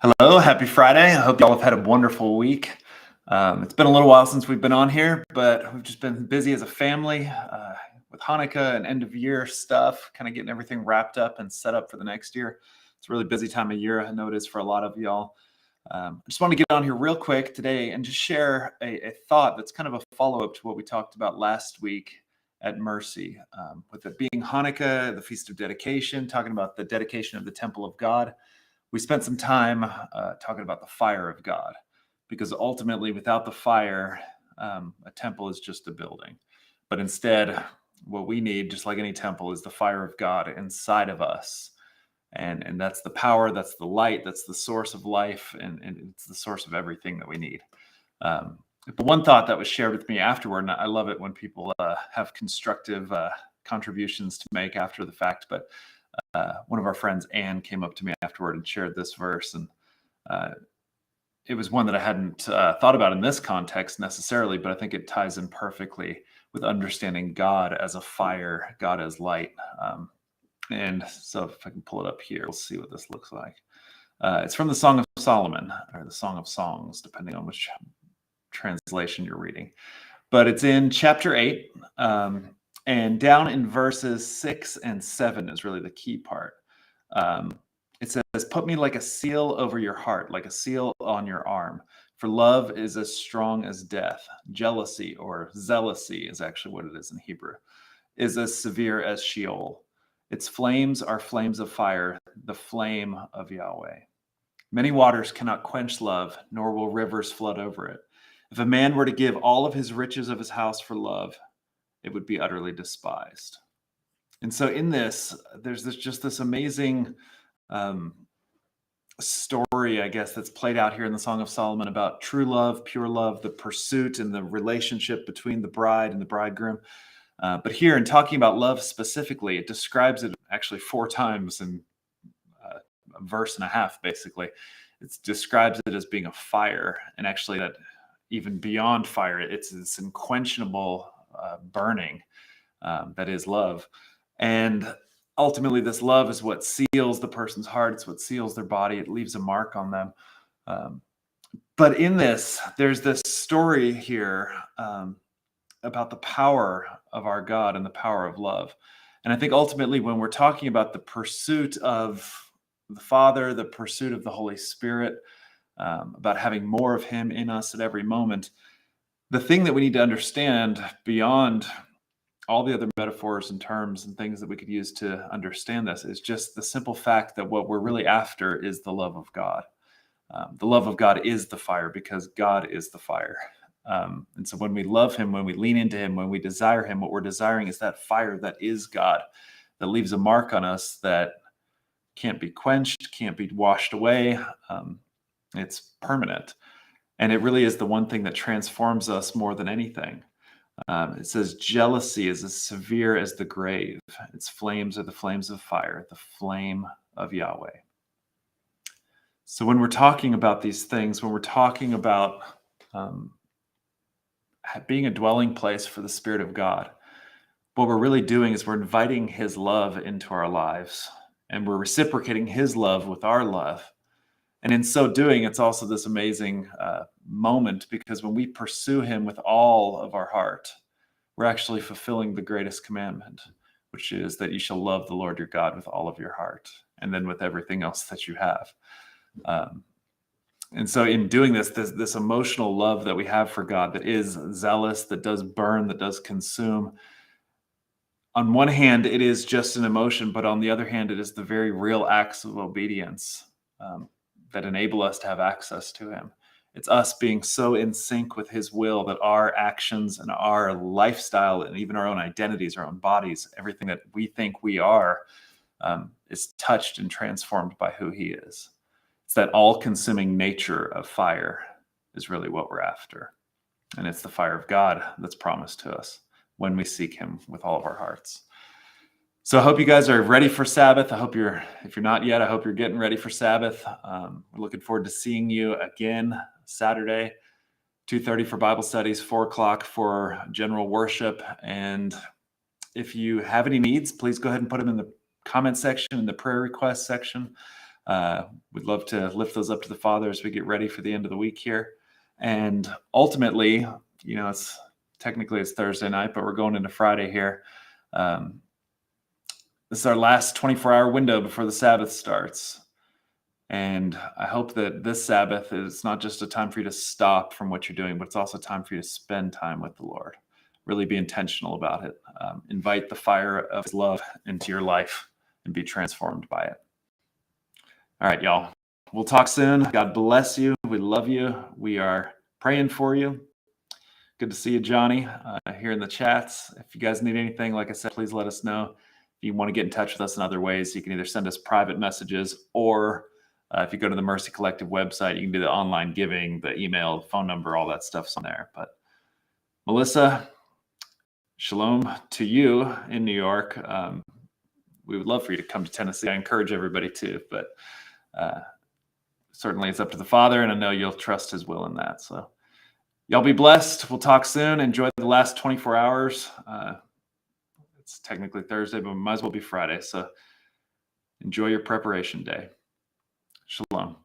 Hello, happy Friday. I hope y'all have had a wonderful week. It's been a little while since we've been on here, but we've just been busy as a family with Hanukkah and end of year stuff, kind of getting everything wrapped up and set up for the next year. It's a really busy time of year. I know it is for a lot of y'all. I just want to get on here real quick today and just share a thought that's kind of a follow-up to what we talked about last week at Mercy, with it being Hanukkah, the Feast of Dedication, talking about the dedication of the Temple of God. We spent some time talking about the fire of God, because ultimately without the fire, a temple is just a building. But instead, what we need, just like any temple, is the fire of God inside of us. And that's the power, that's the light, that's the source of life, and it's the source of everything that we need. But one thought that was shared with me afterward, and I love it when people have constructive contributions to make after the fact, but one of our friends, Anne, came up to me afterward and shared this verse. And it was one that I hadn't thought about in this context necessarily, but I think it ties in perfectly with understanding God as a fire, God as light. And so if I can pull it up here, we'll see what this looks like. It's from the Song of Solomon, or the Song of Songs, depending on which translation you're reading. But it's in chapter 8. And down in verses 6 and 7 is really the key part. It says, "Put me like a seal over your heart, like a seal on your arm. For love is as strong as death. Jealousy," or zealousy is actually what it is in Hebrew, "is as severe as Sheol. Its flames are flames of fire, the flame of Yahweh. Many waters cannot quench love, nor will rivers flood over it. If a man were to give all of his riches of his house for love, it would be utterly despised." And so in this, there's this amazing story, I guess, that's played out here in the Song of Solomon about true love, pure love, the pursuit and the relationship between the bride and the bridegroom. But here, in talking about love specifically, it describes it actually 4 times in a verse and a half, basically. It describes it as being a fire, and actually that even beyond fire, it's this unquenchable burning that is love. And ultimately, this love is what seals the person's heart. It's what seals their body. It leaves a mark on them. But in this, there's this story here about the power of our God and the power of love. And I think ultimately, when we're talking about the pursuit of the Father, the pursuit of the Holy Spirit, about having more of Him in us at every moment, the thing that we need to understand beyond all the other metaphors and terms and things that we could use to understand this is just the simple fact that what we're really after is the love of God. The love of God is the fire, because God is the fire. And so when we love Him, when we lean into Him, when we desire Him, what we're desiring is that fire that is God, that leaves a mark on us that can't be quenched, can't be washed away. It's permanent. And it really is the one thing that transforms us more than anything. It says, "Jealousy is as severe as the grave. Its flames are the flames of fire, the flame of Yahweh." So when we're talking about these things, when we're talking about being a dwelling place for the Spirit of God, what we're really doing is we're inviting His love into our lives, and we're reciprocating His love with our love. And in so doing, it's also this amazing moment, because when we pursue Him with all of our heart, we're actually fulfilling the greatest commandment, which is that you shall love the Lord your God with all of your heart, and then with everything else that you have. And so in doing this emotional love that we have for God, that is zealous, that does burn, that does consume, on one hand, it is just an emotion, but on the other hand, it is the very real acts of obedience that enable us to have access to Him. It's us being so in sync with His will that our actions and our lifestyle and even our own identities, our own bodies, everything that we think we are, is touched and transformed by who He is. It's that all-consuming nature of fire is really what we're after. And it's the fire of God that's promised to us when we seek Him with all of our hearts. So I hope you guys are ready for Sabbath. If you're not yet, I hope you're getting ready for Sabbath. We're looking forward to seeing you again Saturday, 2:30 for Bible studies, 4 o'clock for general worship. And if you have any needs, please go ahead and put them in the comment section, in the prayer request section. We'd love to lift those up to the Father as we get ready for the end of the week here. And ultimately, it's Thursday night, but we're going into Friday here. This is our last 24-hour window before the Sabbath starts. And I hope that this Sabbath is not just a time for you to stop from what you're doing, but it's also time for you to spend time with the Lord. Really be intentional about it. Invite the fire of His love into your life and be transformed by it. All right, y'all. We'll talk soon. God bless you. We love you. We are praying for you. Good to see you, Johnny, here in the chats. If you guys need anything, like I said, please let us know. If you want to get in touch with us in other ways, you can either send us private messages, or if you go to the Mercy Collective website, you can do the online giving, the email, the phone number, all that stuff's on there. But Melissa, shalom to you in New York. We would love for you to come to Tennessee. I encourage everybody to, but certainly it's up to the Father, and I know you'll trust His will in that. So y'all be blessed. We'll talk soon. Enjoy the last 24 hours. It's technically Thursday, but it might as well be Friday. So enjoy your preparation day. Shalom.